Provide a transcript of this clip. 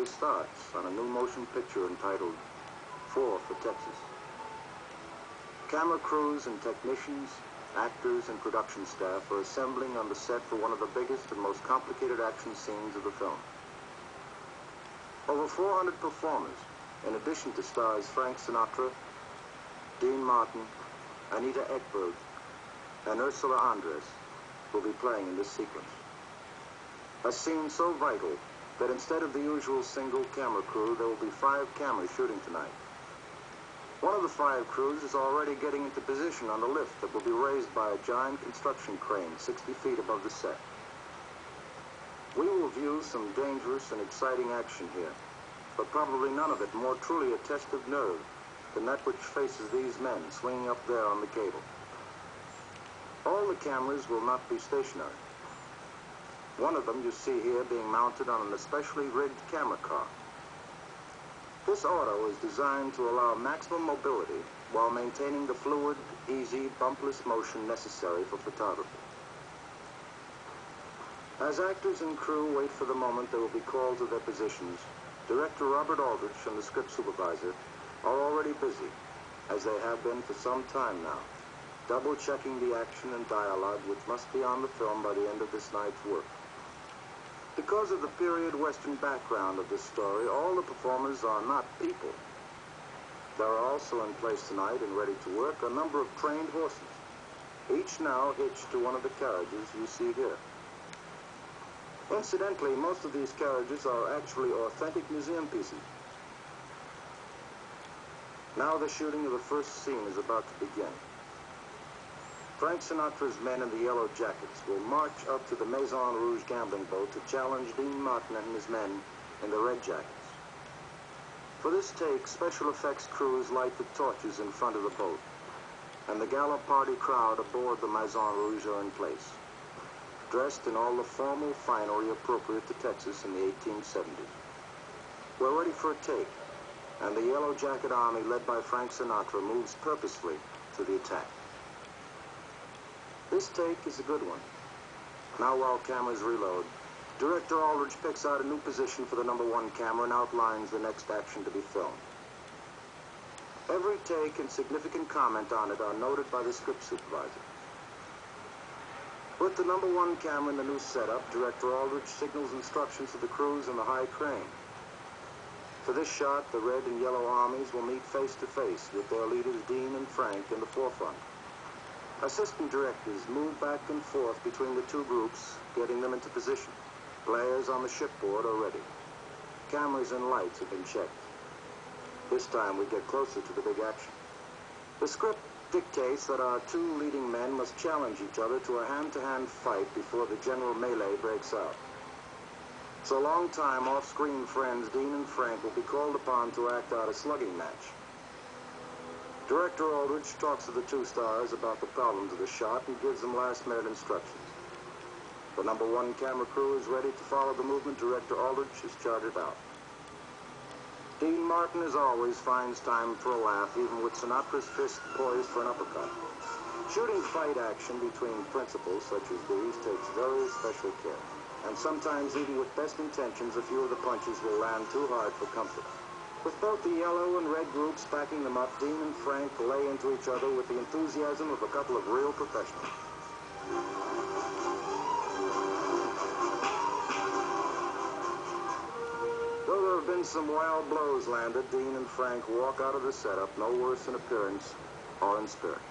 story starts on a new motion picture entitled 4 for Texas. Camera crews and technicians, actors and production staff are assembling on the set for one of the biggest and most complicated action scenes of the film. Over 400 performers, in addition to stars Frank Sinatra, Dean Martin, Anita Ekberg, and Ursula Andress, will be playing in this sequence. A scene so vital that instead of the usual single camera crew, there will be 5 cameras shooting tonight. One of the 5 crews is already getting into position on the lift that will be raised by a giant construction crane 60 feet above the set. We will view some dangerous and exciting action here, but probably none of it more truly a test of nerve than that which faces these men swinging up there on the cable. All the cameras will not be stationary. One of them you see here being mounted on an especially rigged camera car. This auto is designed to allow maximum mobility while maintaining the fluid, easy, bumpless motion necessary for photography. As actors and crew wait for the moment they will be called to their positions, Director Robert Aldrich and the script supervisor are already busy, as they have been for some time now, double-checking the action and dialogue which must be on the film by the end of this night's work. Because of the period Western background of this story, all the performers are not people. There are also in place tonight and ready to work a number of trained horses, each now hitched to one of the carriages you see here. Incidentally, most of these carriages are actually authentic museum pieces. Now the shooting of the first scene is about to begin. Frank Sinatra's men in the yellow jackets will march up to the Maison Rouge gambling boat to challenge Dean Martin and his men in the red jackets. For this take, special effects crews light the torches in front of the boat, and the gala party crowd aboard the Maison Rouge are in place, dressed in all the formal finery appropriate to Texas in the 1870s. We're ready for a take, and the Yellow Jacket Army, led by Frank Sinatra, moves purposefully to the attack. This take is a good one. Now while cameras reload, Director Aldrich picks out a new position for the #1 camera and outlines the next action to be filmed. Every take and significant comment on it are noted by the script supervisor. With the #1 camera in the new setup, Director Aldrich signals instructions to the crews in the high crane. For this shot, the red and yellow armies will meet face to face with their leaders Dean and Frank in the forefront. Assistant directors move back and forth between the two groups, getting them into position. Players on the shipboard are ready. Cameras and lights have been checked. This time we get closer to the big action. The script dictates that our 2 leading men must challenge each other to a hand-to-hand fight before the general melee breaks out. So long-time off-screen friends Dean and Frank will be called upon to act out a slugging match. Director Aldrich talks to the 2 stars about the problems of the shot and gives them last-minute instructions. The #1 camera crew is ready to follow the movement Director Aldrich has charted out. Dean Martin, as always, finds time for a laugh, even with Sinatra's fist poised for an uppercut. Shooting fight action between principals such as these takes very special care, and sometimes even with best intentions, a few of the punches will land too hard for comfort. With both the yellow and red groups backing them up, Dean and Frank lay into each other with the enthusiasm of a couple of real professionals. Though there have been some wild blows landed, Dean and Frank walk out of the setup no worse in appearance or in spirit.